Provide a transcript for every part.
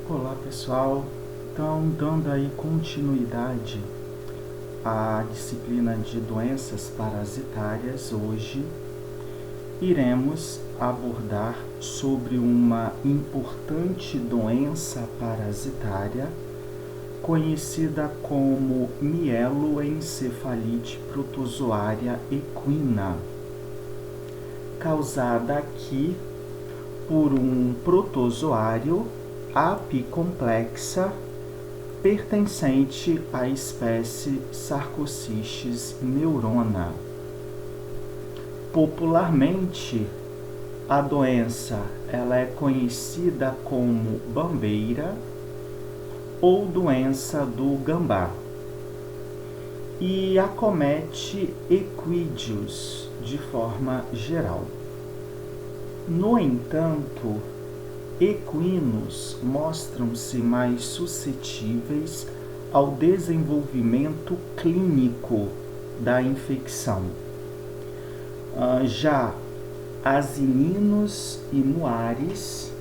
Olá pessoal, então dando aí continuidade à disciplina de doenças parasitárias, hoje iremos abordar sobre uma importante doença parasitária conhecida como mieloencefalite protozoária equina, causada aqui por um protozoário apicomplexa pertencente à espécie Sarcocistes neurona. Popularmente, a doença ela é conhecida como bambeira ou doença do gambá e acomete equídeos de forma geral. No entanto, equinos mostram-se mais suscetíveis ao desenvolvimento clínico da infecção. Já asininos e muares,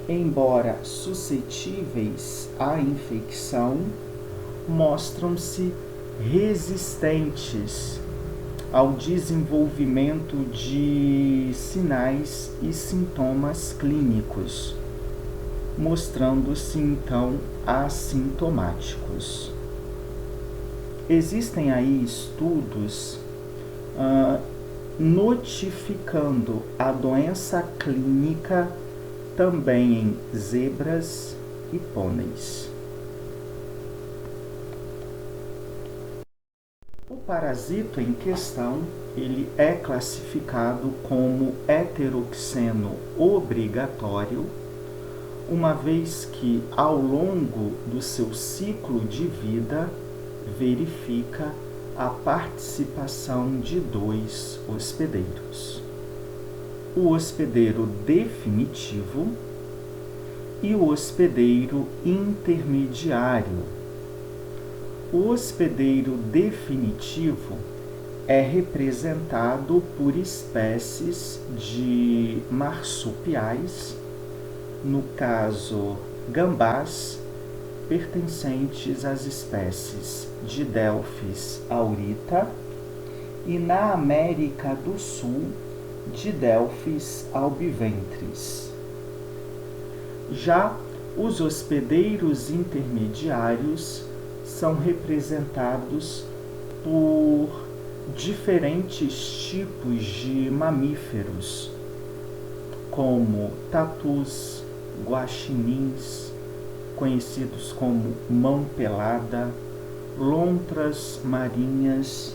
embora suscetíveis à infecção, mostram-se resistentes ao desenvolvimento de sinais e sintomas clínicos, mostrando-se então assintomáticos. Existem aí estudos notificando a doença clínica também em zebras e pôneis. O parasito em questão, ele é classificado como heteroxeno obrigatório, uma vez que ao longo do seu ciclo de vida verifica a participação de 2 hospedeiros: o hospedeiro definitivo e o hospedeiro intermediário. O hospedeiro definitivo é representado por espécies de marsupiais, no caso gambás, pertencentes às espécies de Delphis aurita, e na América do Sul, de Delphis albiventris. Já os hospedeiros intermediários são representados por diferentes tipos de mamíferos, como tatus, guaxinins, conhecidos como mão pelada, lontras marinhas.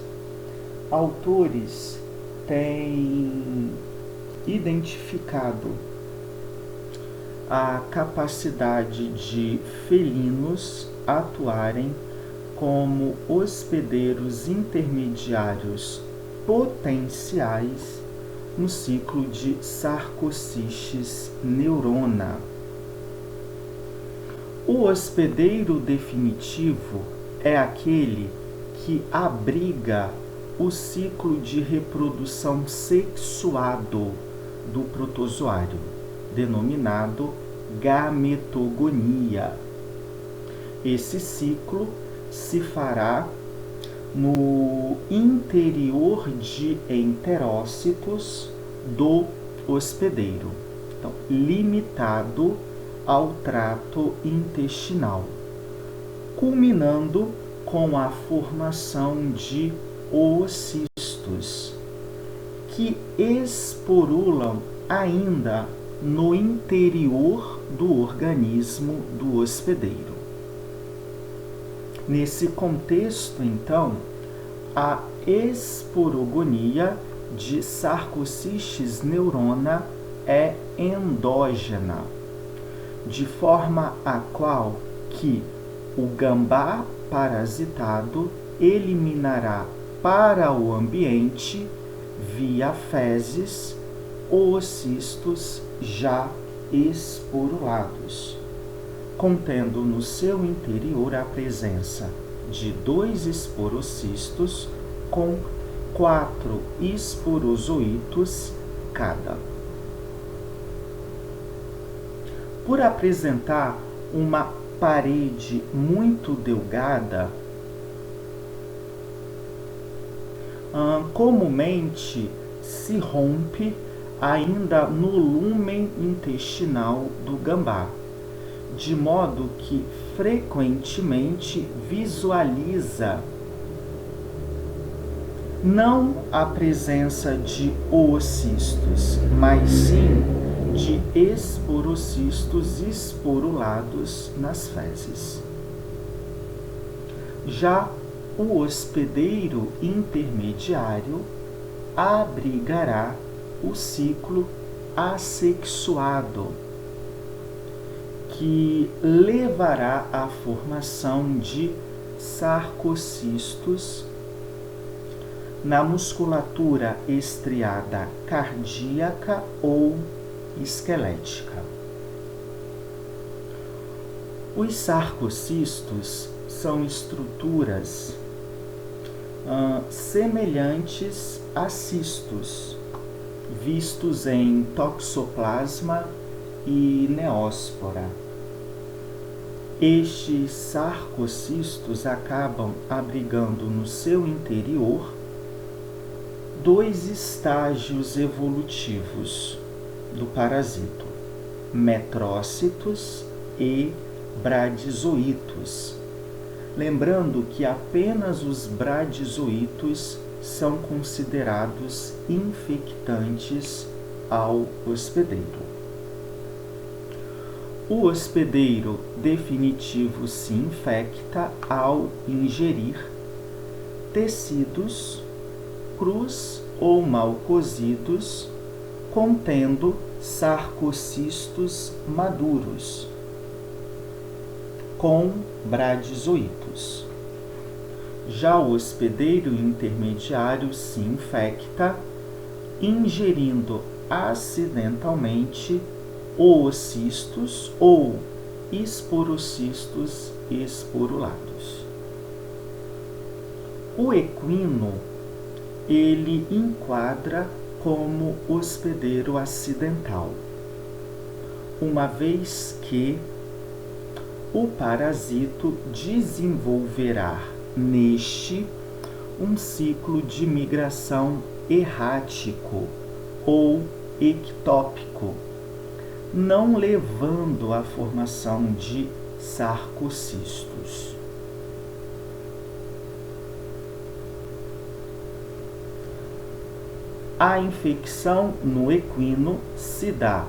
Autores têm identificado a capacidade de felinos atuarem como hospedeiros intermediários potenciais no ciclo de Sarcocistes neurona. O hospedeiro definitivo é aquele que abriga o ciclo de reprodução sexuado do protozoário, denominado gametogonia. Esse ciclo se fará no interior de enterócitos do hospedeiro, então, limitado ao trato intestinal, culminando com a formação de oocistos, que esporulam ainda no interior do organismo do hospedeiro. Nesse contexto, então, a esporogonia de Sarcocistes neurona é endógena, de forma a qual que o gambá parasitado eliminará para o ambiente, via fezes, oocistos já esporulados, contendo no seu interior a presença de 2 esporocistos com 4 esporozoítos cada. Por apresentar uma parede muito delgada, comumente se rompe ainda no lúmen intestinal do gambá, de modo que frequentemente visualiza não a presença de oocistos, mas sim de esporocistos esporulados nas fezes. Já o hospedeiro intermediário abrigará o ciclo assexuado, que levará à formação de sarcocistos na musculatura estriada cardíaca ou esquelética. Os sarcocistos são estruturas semelhantes a cistos, vistos em toxoplasma e neóspora. Estes sarcocistos acabam abrigando no seu interior dois estágios evolutivos do parasito, metrócitos e bradizoítos. Lembrando que apenas os bradizoítos são considerados infectantes ao hospedeiro. O hospedeiro definitivo se infecta ao ingerir tecidos crus ou mal cozidos contendo sarcocistos maduros com bradizoítos. Já o hospedeiro intermediário se infecta ingerindo acidentalmente oocistos ou esporocistos esporulados. O equino, ele enquadra como hospedeiro acidental, uma vez que o parasito desenvolverá neste um ciclo de migração errático ou ectópico, não levando à formação de sarcocistos. A infecção no equino se dá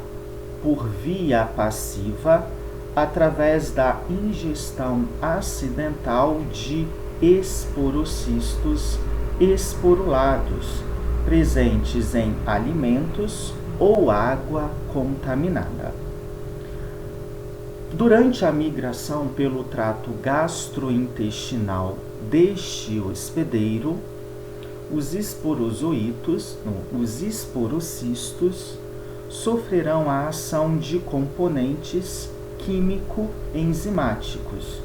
por via passiva através da ingestão acidental de esporocistos esporulados presentes em alimentos ou água contaminada. Durante a migração pelo trato gastrointestinal deste hospedeiro, os esporocistos sofrerão a ação de componentes químico-enzimáticos,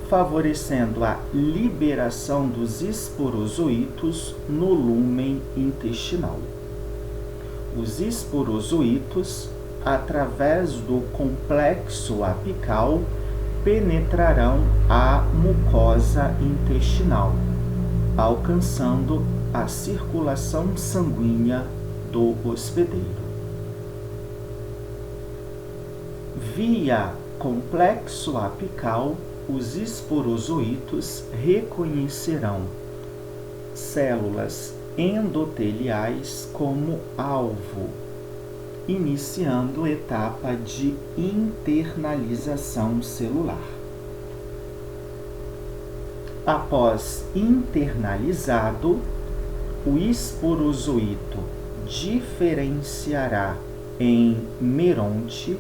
favorecendo a liberação dos esporozoítos no lúmen intestinal. Os esporozoítos, através do complexo apical, penetrarão a mucosa intestinal, alcançando a circulação sanguínea do hospedeiro. Via complexo apical, os esporozoítos reconhecerão células endoteliais como alvo, iniciando etapa de internalização celular. Após internalizado, o esporozoito diferenciará em meronte,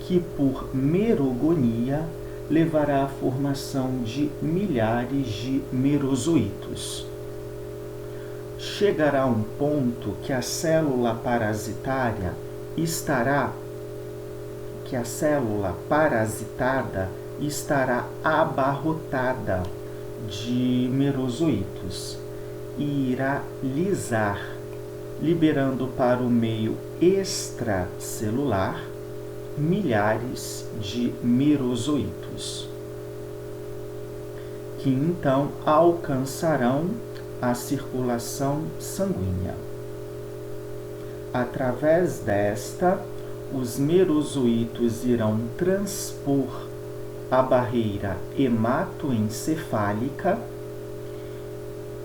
que por merogonia levará à formação de milhares de merozoítos. Chegará um ponto que a célula parasitada estará abarrotada de merozoítos e irá lisar, liberando para o meio extracelular milhares de merozoítos, que então alcançarão a circulação sanguínea. Através desta, os merozoítos irão transpor a barreira hematoencefálica,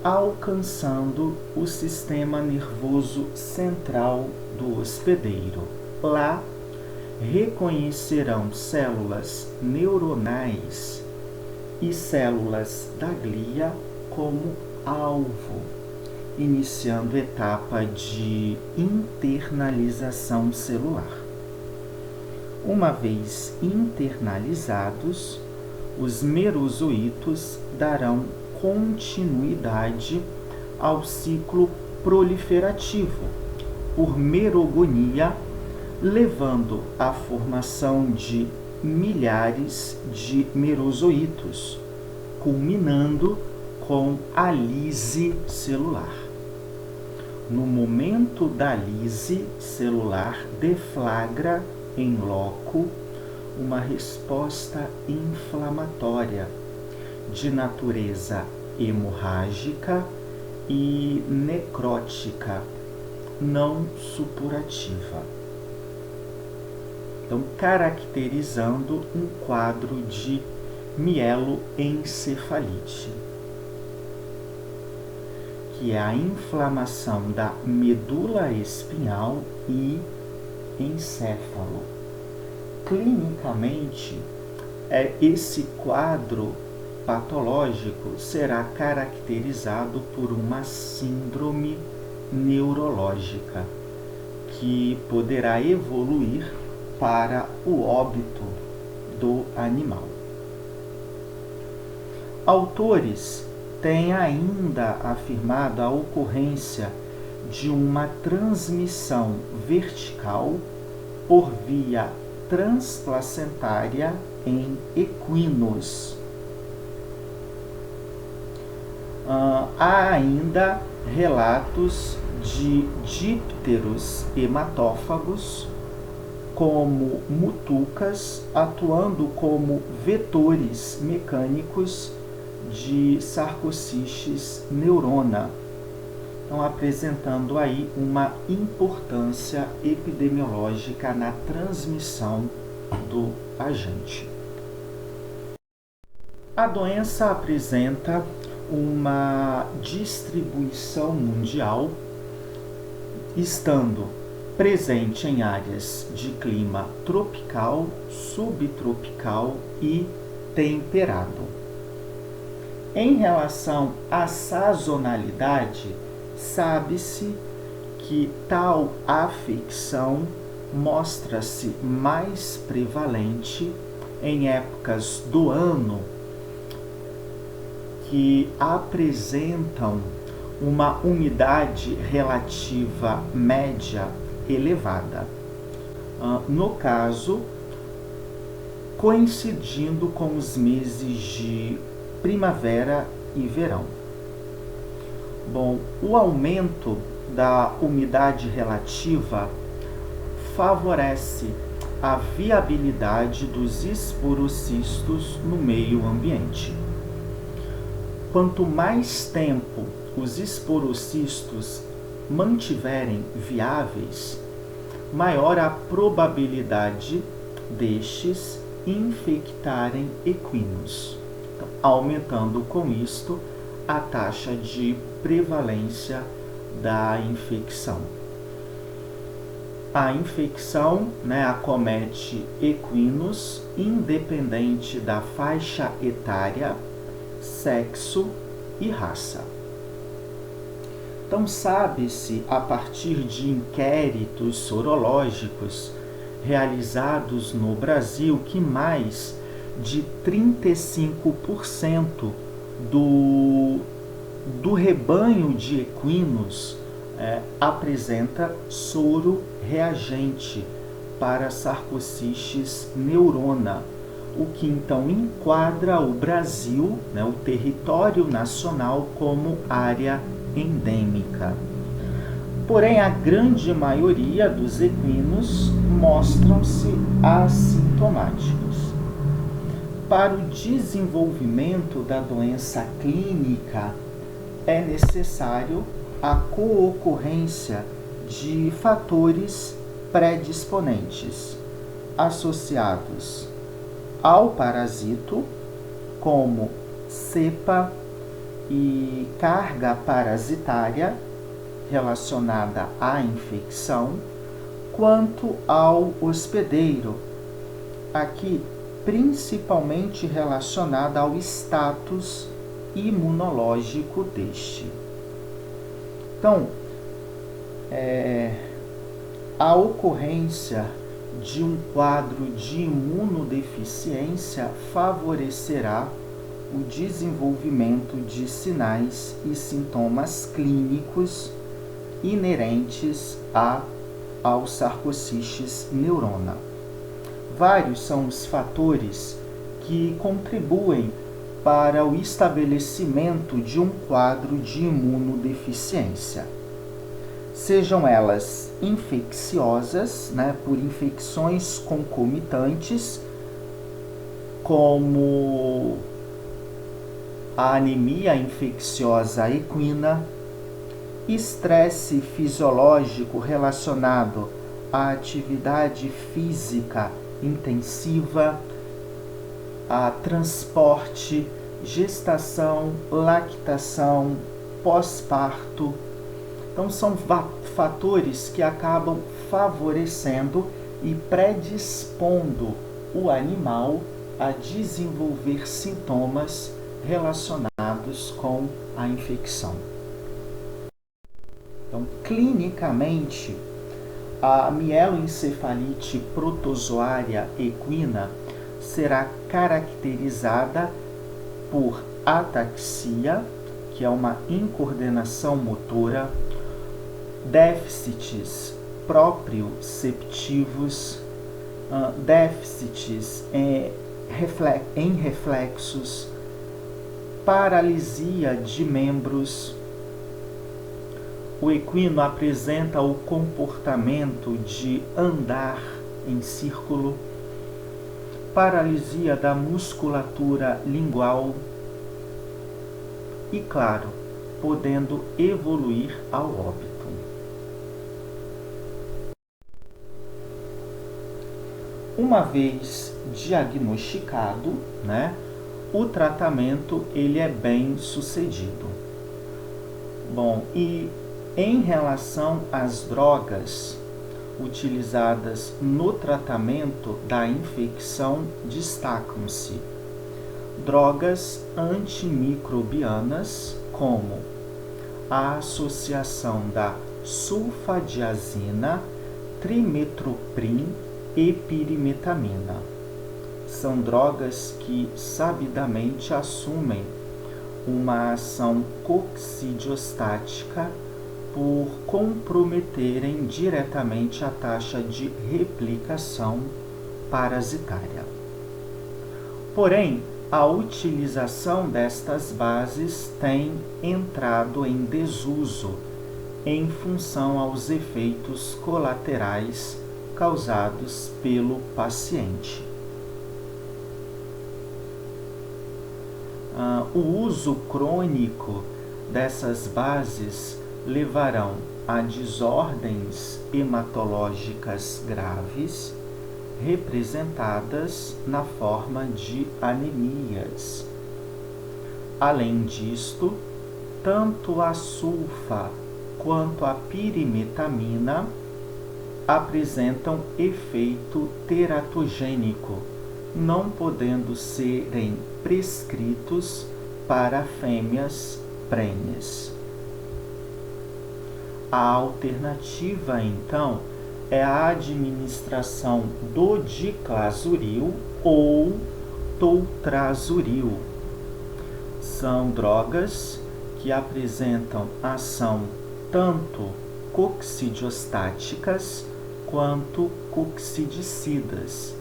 alcançando o sistema nervoso central do hospedeiro. Lá, reconhecerão células neuronais e células da glia como alvo, iniciando etapa de internalização celular. Uma vez internalizados, os merozoítos darão continuidade ao ciclo proliferativo por merogonia, levando à formação de milhares de merozoítos, culminando com a lise celular. No momento da lise celular, deflagra em loco uma resposta inflamatória de natureza hemorrágica e necrótica, não supurativa. Então, caracterizando um quadro de mieloencefalite, que é a inflamação da medula espinhal e encéfalo. Clinicamente, esse quadro patológico será caracterizado por uma síndrome neurológica, que poderá evoluir para o óbito do animal. Autores têm ainda afirmado a ocorrência de uma transmissão vertical por via transplacentária em equinos. Há ainda relatos de dípteros hematófagos, como mutucas, atuando como vetores mecânicos de sarcocistes neurona, então apresentando aí uma importância epidemiológica na transmissão do agente. A doença apresenta uma distribuição mundial, estando presente em áreas de clima tropical, subtropical e temperado. Em relação à sazonalidade, sabe-se que tal afecção mostra-se mais prevalente em épocas do ano que apresentam uma umidade relativa média elevada. No caso, coincidindo com os meses de primavera e verão. Bom, o aumento da umidade relativa favorece a viabilidade dos esporocistos no meio ambiente. Quanto mais tempo os esporocistos mantiverem viáveis, maior a probabilidade destes infectarem equinos, então, aumentando com isto a taxa de prevalência da infecção. A infecção, acomete equinos independente da faixa etária, sexo e raça. Então, sabe-se, a partir de inquéritos sorológicos realizados no Brasil, que mais de 35% do rebanho de equinos apresenta soro reagente para sarcocistes neurona, o que então enquadra o Brasil, o território nacional, como área endêmica. Porém, a grande maioria dos equinos mostram-se assintomáticos. Para o desenvolvimento da doença clínica, é necessário a coocorrência de fatores predisponentes associados ao parasito, como cepa e carga parasitária relacionada à infecção, quanto ao hospedeiro, aqui principalmente relacionada ao status imunológico deste. Então, a ocorrência de um quadro de imunodeficiência favorecerá o desenvolvimento de sinais e sintomas clínicos inerentes ao Sarcocistes neurona. Vários são os fatores que contribuem para o estabelecimento de um quadro de imunodeficiência. Sejam elas infecciosas, por infecções concomitantes, como a anemia infecciosa equina, estresse fisiológico relacionado à atividade física intensiva, a transporte, gestação, lactação, pós-parto. Então, são fatores que acabam favorecendo e predispondo o animal a desenvolver sintomas relacionados com a infecção. Então, clinicamente, a mieloencefalite protozoária equina será caracterizada por ataxia, que é uma incoordenação motora, déficits proprioceptivos, déficits em reflexos, paralisia de membros. O equino apresenta o comportamento de andar em círculo, paralisia da musculatura lingual e, claro, podendo evoluir ao óbito. Uma vez diagnosticado, o tratamento ele é bem sucedido. Bom, e em relação às drogas utilizadas no tratamento da infecção, destacam-se drogas antimicrobianas, como a associação da sulfadiazina, trimetoprim e pirimetamina. São drogas que sabidamente assumem uma ação coccidiostática por comprometerem diretamente a taxa de replicação parasitária. Porém, a utilização destas bases tem entrado em desuso em função aos efeitos colaterais causados pelo paciente. O uso crônico dessas bases levarão a desordens hematológicas graves, representadas na forma de anemias. Além disto, tanto a sulfa quanto a pirimetamina apresentam efeito teratogênico, não podendo serem prescritos para fêmeas prenhes. A alternativa, então, é a administração do diclazuril ou toltrazuril. São drogas que apresentam ação tanto coccidiostáticas quanto coccidicidas,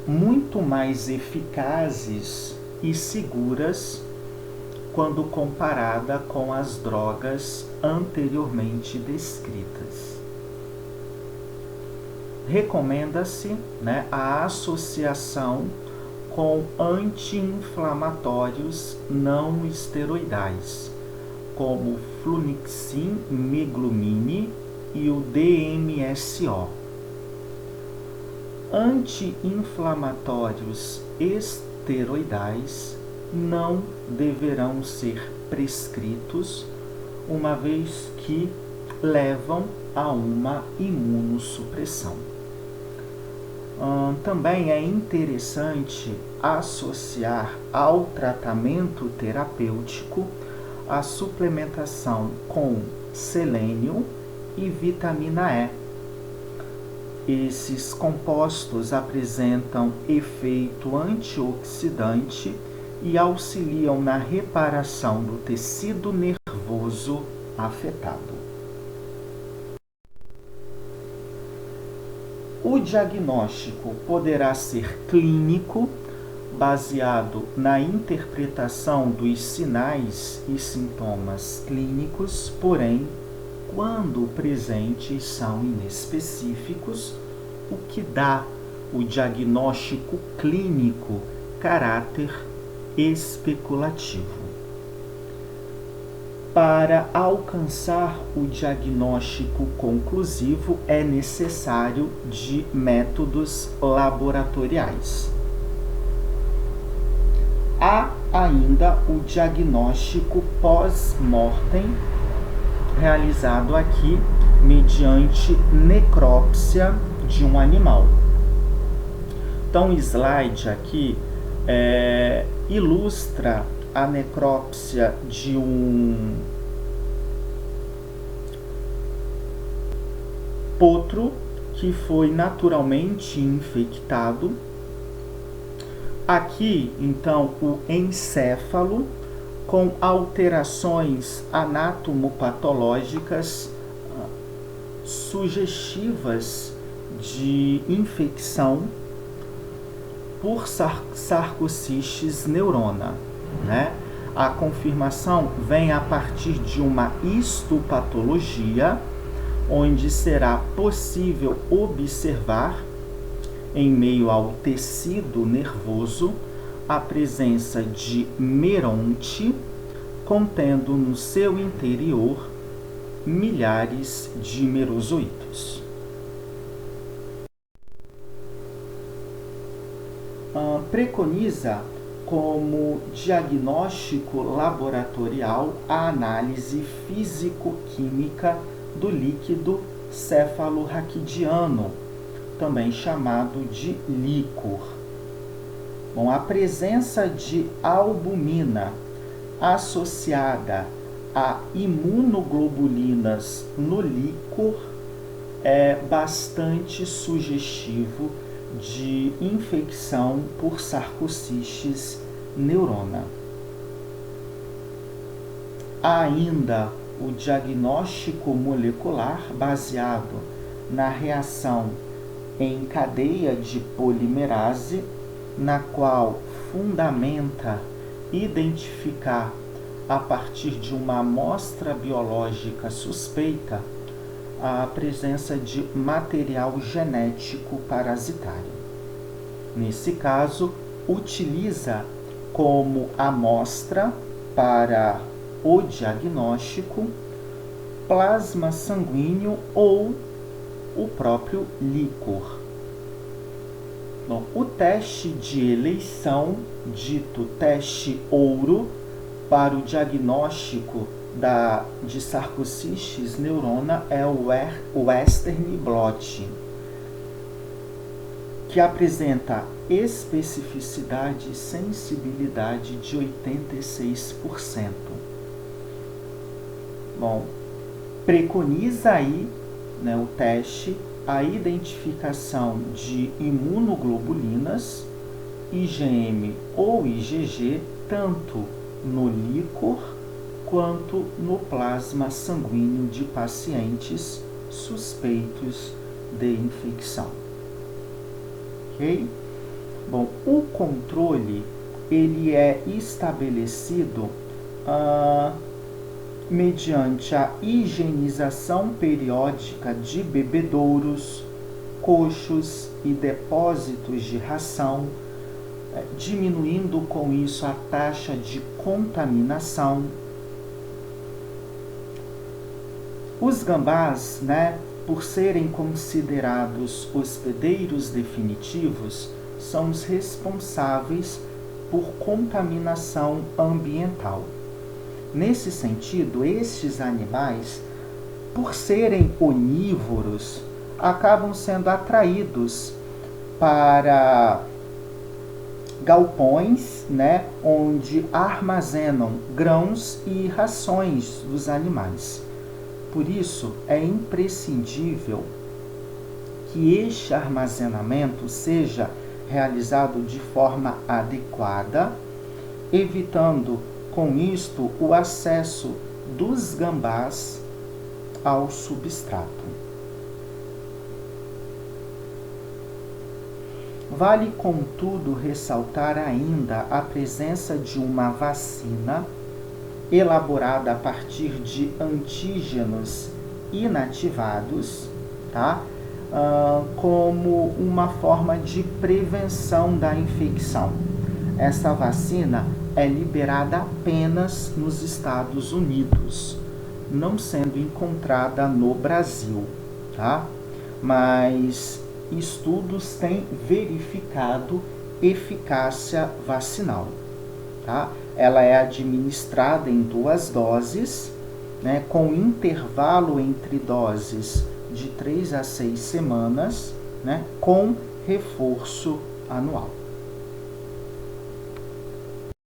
muito mais eficazes e seguras quando comparada com as drogas anteriormente descritas. Recomenda-se, a associação com anti-inflamatórios não esteroidais, como flunixin meglumine e o DMSO. Anti-inflamatórios esteroidais não deverão ser prescritos, uma vez que levam a uma imunossupressão. Também é interessante associar ao tratamento terapêutico a suplementação com selênio e vitamina E. Esses compostos apresentam efeito antioxidante e auxiliam na reparação do tecido nervoso afetado. O diagnóstico poderá ser clínico, baseado na interpretação dos sinais e sintomas clínicos, porém, quando presentes, são inespecíficos, o que dá o diagnóstico clínico caráter especulativo. Para alcançar o diagnóstico conclusivo, é necessário de métodos laboratoriais. Há ainda o diagnóstico pós-mortem, realizado aqui mediante necrópsia de um animal. Então, o slide aqui ilustra a necrópsia de um potro que foi naturalmente infectado. Aqui, então, o encéfalo com alterações anatomopatológicas sugestivas de infecção por sarcocistes neurona. A confirmação vem a partir de uma histopatologia, onde será possível observar, em meio ao tecido nervoso, a presença de meronte, contendo no seu interior milhares de merozoítos. Preconiza como diagnóstico laboratorial a análise físico-química do líquido cefalorraquidiano, também chamado de líquor. A presença de albumina associada a imunoglobulinas no líquor é bastante sugestivo de infecção por sarcocistes neurona. Há ainda o diagnóstico molecular baseado na reação em cadeia de polimerase, na qual fundamenta identificar, a partir de uma amostra biológica suspeita, a presença de material genético parasitário. Nesse caso, utiliza como amostra para o diagnóstico plasma sanguíneo ou o próprio líquor. O teste de eleição, dito teste ouro, para o diagnóstico de sarcocistes neurona é o Western blot, que apresenta especificidade e sensibilidade de 86%. Preconiza aí, o teste, a identificação de imunoglobulinas, IgM ou IgG, tanto no líquor quanto no plasma sanguíneo de pacientes suspeitos de infecção. Ok? O controle ele é estabelecido mediante a higienização periódica de bebedouros, coxos e depósitos de ração, diminuindo com isso a taxa de contaminação. Os gambás, por serem considerados hospedeiros definitivos, são os responsáveis por contaminação ambiental. Nesse sentido, estes animais, por serem onívoros, acabam sendo atraídos para galpões, onde armazenam grãos e rações dos animais. Por isso, é imprescindível que este armazenamento seja realizado de forma adequada, evitando com isto o acesso dos gambás ao substrato. Vale, contudo, ressaltar ainda a presença de uma vacina elaborada a partir de antígenos inativados, como uma forma de prevenção da infecção. Essa vacina é liberada apenas nos Estados Unidos, não sendo encontrada no Brasil, Mas estudos têm verificado eficácia vacinal, Ela é administrada em 2 doses, com intervalo entre doses de 3 a 6 semanas, com reforço anual.